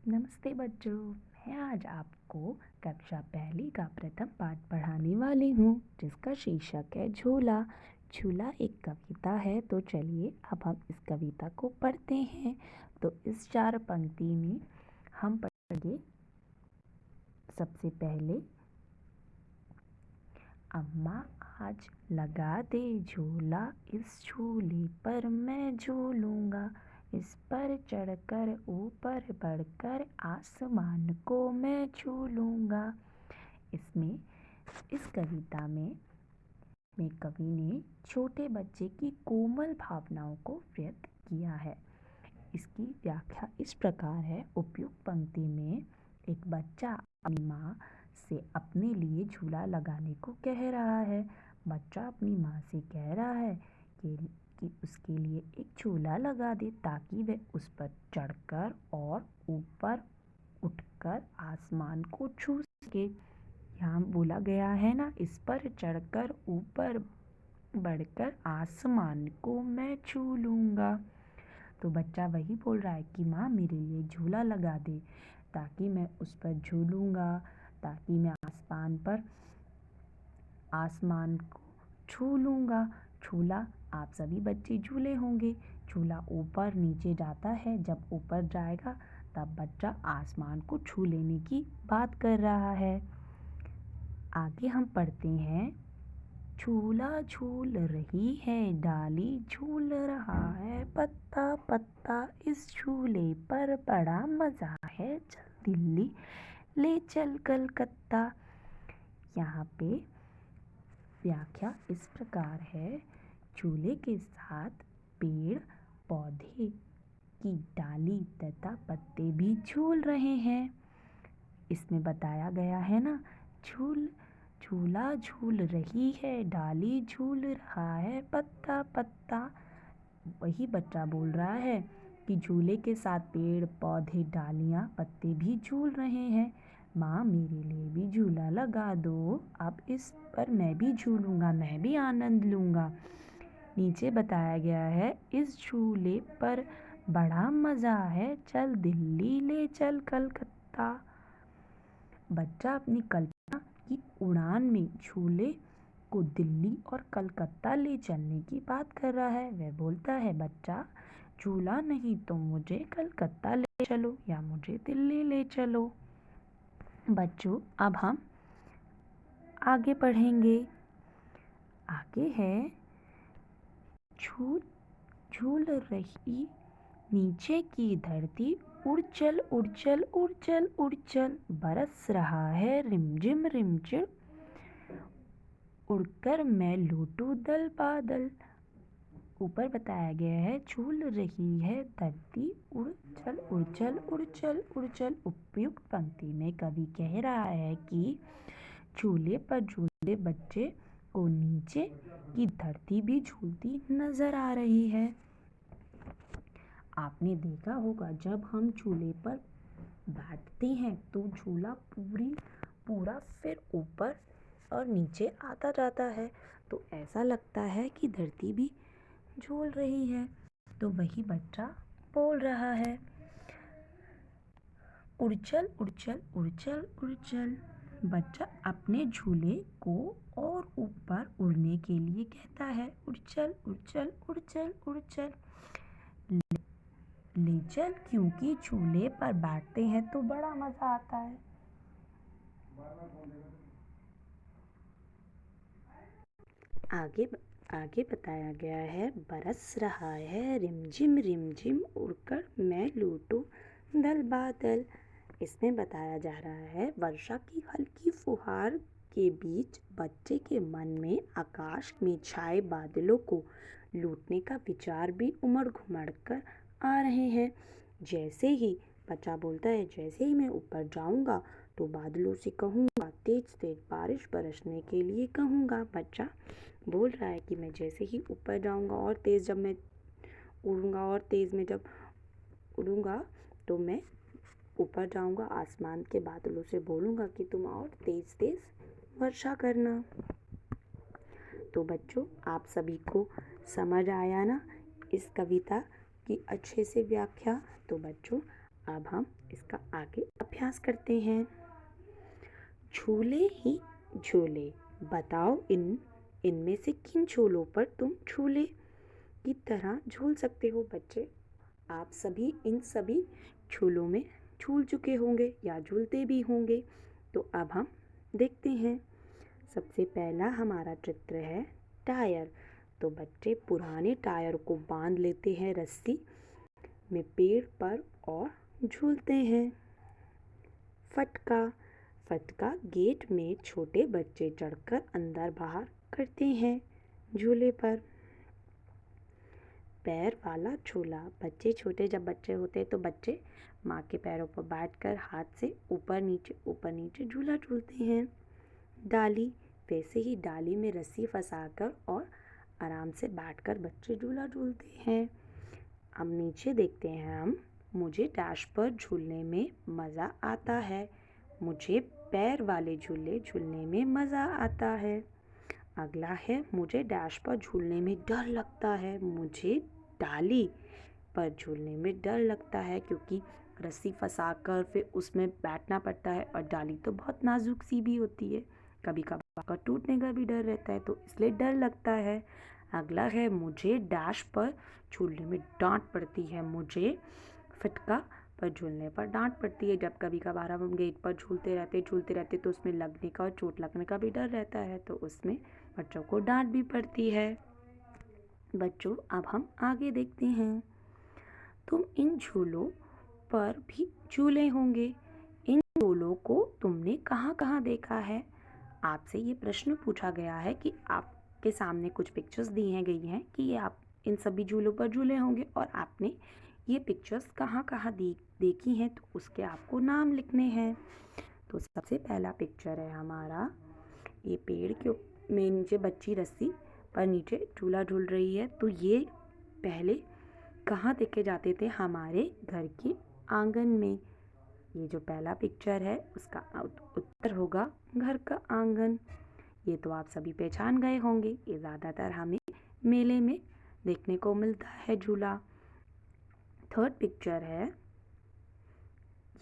नमस्ते बच्चों, मैं आज आपको कक्षा पहली का प्रथम पाठ पढ़ाने वाली हूँ जिसका शीर्षक है झूला। झूला एक कविता है, तो चलिए अब हम इस कविता को पढ़ते हैं। तो इस 4 पंक्ति में हम पढ़ेंगे। सबसे पहले, अम्मा आज लगा दे झूला, इस झूले पर मैं झूलूंगा, इस पर चढ़कर ऊपर बढ़कर आसमान को मैं छू लूँगा। इस कविता में कवि ने छोटे बच्चे की कोमल भावनाओं को व्यक्त किया है। इसकी व्याख्या इस प्रकार है। उपयुक्त पंक्ति में एक बच्चा अपनी माँ से अपने लिए झूला लगाने को कह रहा है। बच्चा अपनी माँ से कह रहा है कि उसके लिए एक झूला लगा दे ताकि वह उस पर चढ़कर और ऊपर उठकर आसमान को छू सके। यहाँ बोला गया है ना, इस पर चढ़कर ऊपर बढ़कर आसमान को मैं छू लूँगा। तो बच्चा वही बोल रहा है कि माँ मेरे लिए झूला लगा दे ताकि मैं उस पर झूलूँगा, ताकि मैं आसमान को छू लूँगा। झूला आप सभी बच्चे झूले होंगे। झूला ऊपर नीचे जाता है, जब ऊपर जाएगा तब बच्चा आसमान को छू लेने की बात कर रहा है। आगे हम पढ़ते हैं। झूला झूल रही है डाली, झूल रहा है पत्ता पत्ता, इस झूले पर बड़ा मज़ा है, चल दिल्ली ले चल कलकत्ता। यहाँ पे व्याख्या इस प्रकार है। झूले के साथ पेड़ पौधे की डाली तथा पत्ते भी झूल रहे हैं। इसमें बताया गया है ना, झूला झूल रही है डाली, झूल रहा है पत्ता पत्ता। वही बच्चा बोल रहा है कि झूले के साथ पेड़ पौधे डालियाँ पत्ते भी झूल रहे हैं। माँ मेरे लिए भी झूला लगा दो, अब इस पर मैं भी झूलूँगा, मैं भी आनंद लूँगा। नीचे बताया गया है, इस झूले पर बड़ा मज़ा है, चल दिल्ली ले चल कलकत्ता। बच्चा अपनी कल्पना की उड़ान में झूले को दिल्ली और कलकत्ता ले चलने की बात कर रहा है। वह बोलता है, बच्चा झूला नहीं तो मुझे कलकत्ता ले चलो या मुझे दिल्ली ले चलो। बच्चों अब हम आगे पढ़ेंगे। आगे है, झूल रही नीचे की धरती, उड़ चल उड़ चल उड़ चल उड़ चल, बरस रहा है रिमझिम रिमझिम, उड़कर मैं लूटूं दल बादल। ऊपर बताया गया है, झूल रही है धरती, उड़ चल उड़ चल उड़ चल उड़ चल। उपयुक्त पंक्ति में कवि कह रहा है कि झूले पर झूलते बच्चे को नीचे की धरती भी झूलती नजर आ रही है। आपने देखा होगा, जब हम झूले पर बैठते हैं तो झूला पूरा फिर ऊपर और नीचे आता जाता है, तो ऐसा लगता है कि धरती भी झूल रही है। तो वही बच्चा बोल रहा है, उड़ चल उड़ चल उड़ चल उड़ चल। बच्चा अपने झूले को और ऊपर उड़ने के लिए कहता है, उड़ चल उड़ चल उड़ चल उड़ चल ले चल, क्योंकि झूले पर बैठते हैं तो बड़ा मज़ा आता है। आगे बताया गया है, बरस रहा है रिमझिम रिमझिम, उड़कर मैं लूटूं दल बादल। इसमें बताया जा रहा है, वर्षा की हल्की फुहार के बीच बच्चे के मन में आकाश में छाए बादलों को लूटने का विचार भी उमड़ घुमड़ कर आ रहे हैं। जैसे ही बच्चा बोलता है, जैसे ही मैं ऊपर जाऊंगा तो बादलों से कहूँगा तेज तेज बारिश बरसने के लिए कहूँगा। बच्चा बोल रहा है कि मैं जैसे ही ऊपर जाऊंगा और तेज़ जब मैं उड़ूंगा और तेज़ में जब उड़ूंगा तो मैं ऊपर जाऊंगा, आसमान के बादलों से बोलूँगा कि तुम और तेज़ तेज़ वर्षा करना। तो बच्चों आप सभी को समझ आया ना इस कविता की अच्छे से व्याख्या। तो बच्चों अब हम इसका आगे अभ्यास करते हैं। झूले ही झूले, बताओ इनमें से किन झूलों पर तुम झूले की तरह झूल सकते हो। बच्चे, आप सभी इन सभी झूलों में झूल चुके होंगे या झूलते भी होंगे। तो अब हम देखते हैं। सबसे पहला हमारा चित्र है टायर। तो बच्चे पुराने टायर को बांध लेते हैं रस्सी में पेड़ पर और झूलते हैं। फटका, फटका गेट में छोटे बच्चे चढ़कर अंदर बाहर करते हैं झूले पर। पैर वाला झूला, बच्चे छोटे जब बच्चे होते हैं तो बच्चे माँ के पैरों पर बैठकर हाथ से ऊपर नीचे झूला झूलते हैं। डाली, वैसे ही डाली में रस्सी फंसाकर और आराम से बैठकर बच्चे झूला झूलते हैं। अब नीचे देखते हैं हम। मुझे डैश पर झूलने में मज़ा आता है। मुझे पैर वाले झूले झूलने में मज़ा आता है। अगला है, मुझे डैश पर झूलने में डर लगता है। मुझे डाली पर झूलने में डर लगता है क्योंकि रस्सी फंसाकर फिर उसमें बैठना पड़ता है और डाली तो बहुत नाजुक सी भी होती है, कभी कभार टूटने का भी डर रहता है, तो इसलिए डर लगता है। अगला है, मुझे डैश पर झूलने में डांट पड़ती है। मुझे फटका पर झूलने पर डांट पड़ती है। जब कभी कभार हम गेट पर झूलते रहते तो उसमें लगने का और चोट लगने का भी डर रहता है, तो उसमें बच्चों को डांट भी पड़ती है। बच्चों, अब हम आगे देखते हैं। तुम इन झूलों पर भी झूले होंगे। इन झूलों को तुमने कहाँ कहाँ देखा है? आपसे ये प्रश्न पूछा गया है कि आपके सामने कुछ पिक्चर्स दी गई हैं कि आप इन सभी झूलों पर झूले होंगे और आपने ये पिक्चर्स कहाँ कहाँ देखी हैं, तो उसके आपको नाम लिखने हैं। तो सबसे पहला पिक्चर है हमारा, ये पेड़ के में नीचे बच्ची रस्सी पर नीचे झूला झूल रही है। तो ये पहले कहाँ देखे जाते थे? हमारे घर के आंगन में। ये जो पहला पिक्चर है उसका उत्तर होगा घर का आंगन। ये तो आप सभी पहचान गए होंगे, ये ज़्यादातर हमें मेले में देखने को मिलता है झूला। थर्ड पिक्चर है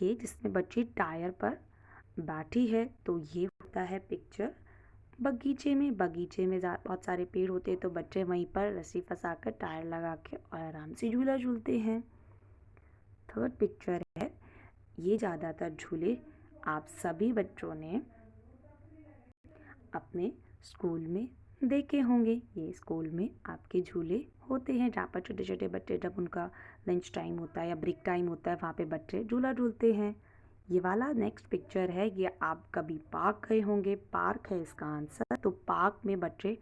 ये, जिसमें बच्ची टायर पर बैठी है। तो ये होता है पिक्चर बगीचे में। बगीचे में बहुत सारे पेड़ होते हैं, तो बच्चे वहीं पर रस्सी फंसाकर टायर लगा के और आराम से झूला झूलते हैं। थर्ड पिक्चर है, ये ज़्यादातर झूले आप सभी बच्चों ने अपने स्कूल में देखे होंगे। ये स्कूल में आपके झूले होते हैं जहाँ पर छोटे छोटे बच्चे, जब उनका लंच टाइम होता है या ब्रेक टाइम होता है, वहाँ पे बच्चे झूला झूलते हैं। ये वाला नेक्स्ट पिक्चर है, ये आप कभी पार्क गए होंगे, पार्क है इसका आंसर। तो पार्क में बच्चे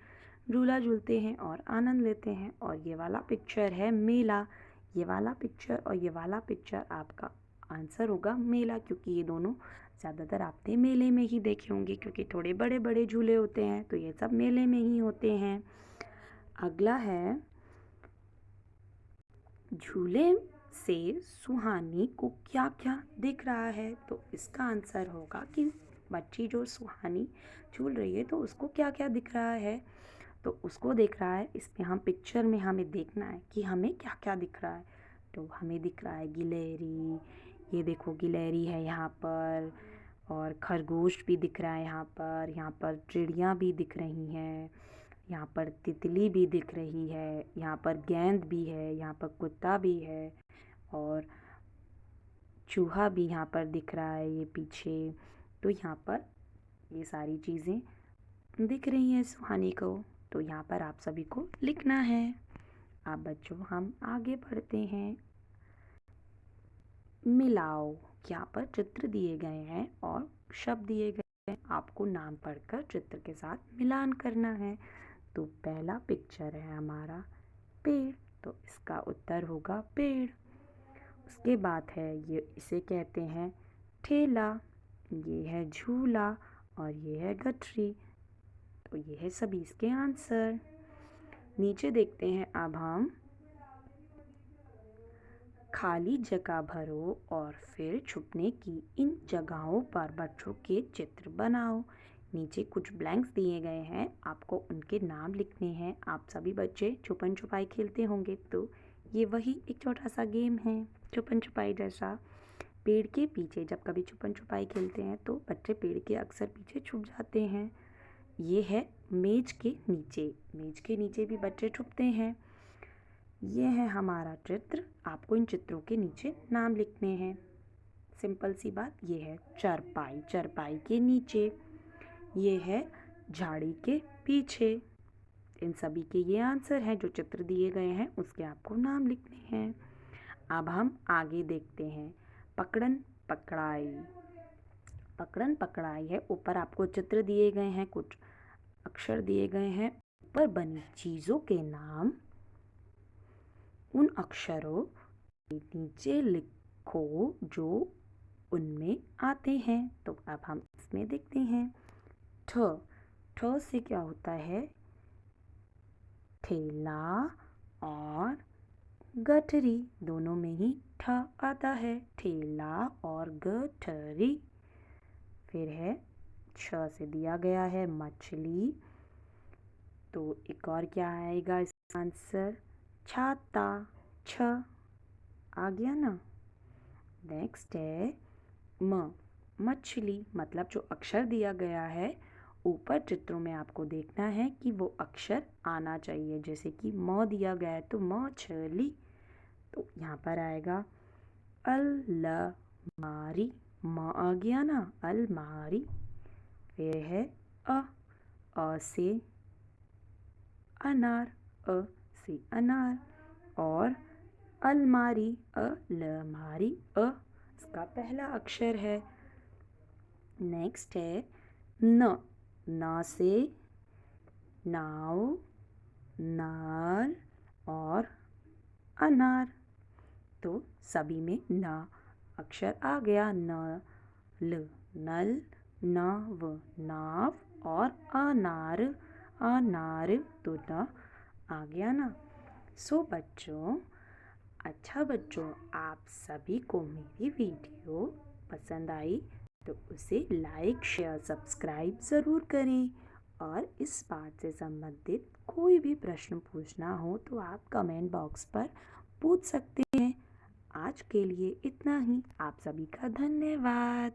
झूला झूलते हैं और आनंद लेते हैं। और ये वाला पिक्चर है मेला। ये वाला पिक्चर और ये वाला पिक्चर आपका आंसर होगा मेला, क्योंकि ये दोनों ज़्यादातर आपने मेले में ही देखे होंगे, क्योंकि थोड़े बड़े बड़े झूले होते हैं, तो ये सब मेले में ही होते हैं। अगला है, झूले से सुहानी को क्या क्या दिख रहा है? तो इसका आंसर होगा कि बच्ची जो सुहानी झूल रही है तो उसको क्या क्या दिख रहा है। तो उसको देख रहा है, इसमें हम पिक्चर में हमें देखना है कि हमें क्या क्या दिख रहा है। तो हमें दिख रहा है गिलहरी, ये देखो गिलहरी है यहाँ पर, और खरगोश भी दिख रहा है यहाँ पर चिड़ियाँ भी दिख रही हैं, यहाँ पर तितली भी दिख रही है, यहाँ पर गेंद भी है, यहाँ पर कुत्ता भी है और चूहा भी यहाँ पर दिख रहा है ये पीछे। तो यहाँ पर ये सारी चीज़ें दिख रही हैं सुहानी को। तो यहाँ पर आप सभी को लिखना है। अब बच्चों हम आगे बढ़ते हैं। मिलाओ, यहाँ पर चित्र दिए गए हैं और शब्द दिए गए हैं, आपको नाम पढ़कर चित्र के साथ मिलान करना है। तो पहला पिक्चर है हमारा पेड़, तो इसका उत्तर होगा पेड़। उसके बाद है ये, इसे कहते हैं ठेला, ये है झूला और ये है गठरी। तो ये है सभी इसके आंसर। नीचे देखते हैं अब हम, खाली जगह भरो और फिर छुपने की इन जगहों पर बच्चों के चित्र बनाओ। नीचे कुछ ब्लैंक्स दिए गए हैं, आपको उनके नाम लिखने हैं। आप सभी बच्चे छुपन छुपाई खेलते होंगे, तो ये वही एक छोटा सा गेम है छुपन छुपाई जैसा। पेड़ के पीछे जब कभी छुपन छुपाई खेलते हैं तो बच्चे पेड़ के अक्सर पीछे छुप जाते हैं। ये है मेज के नीचे। मेज के नीचे भी बच्चे छुपते हैं। ये है हमारा चित्र। आपको इन चित्रों के नीचे नाम लिखने हैं। सिंपल सी बात। ये है चारपाई। चारपाई के नीचे। ये है झाड़ी के पीछे। इन सभी के ये आंसर हैं। जो चित्र दिए गए हैं उसके आपको नाम लिखने हैं। अब हम आगे देखते हैं। पकड़न पकड़ाई। पकड़न पकड़ाई है। ऊपर आपको चित्र दिए गए हैं, कुछ अक्षर दिए गए हैं। ऊपर बनी चीज़ों के नाम उन अक्षरों के नीचे लिखो जो उनमें आते हैं। तो अब हम इसमें देखते हैं। ठ। ठ से क्या होता है? ठेला और गठरी। दोनों में ही ठ आता है। ठेला और गठरी। फिर है छ से दिया गया है मछली। तो एक और क्या आएगा इसका आंसर? छाता। छ आ गया ना। नेक्स्ट है म। मछली। मतलब जो अक्षर दिया गया है ऊपर चित्रों में आपको देखना है कि वो अक्षर आना चाहिए। जैसे कि म दिया गया है तो मछली। तो यहाँ पर आएगा अलमारी। म आ गया ना, अलमारी। फिर है अ से अनार। अ से अनार। और अलमारी। अलमारी। इसका पहला अक्षर है। नेक्स्ट है न। न से नाव, नल और अनार। तो सभी में न अक्षर आ गया। नल, नल, नव, नाव और अनार, अनार। तो न आ गया ना। सो बच्चों, अच्छा बच्चों, आप सभी को मेरी वीडियो पसंद आई तो उसे लाइक, शेयर, सब्सक्राइब ज़रूर करें। और इस पाठ से संबंधित कोई भी प्रश्न पूछना हो तो आप कमेंट बॉक्स पर पूछ सकते हैं। आज के लिए इतना ही। आप सभी का धन्यवाद।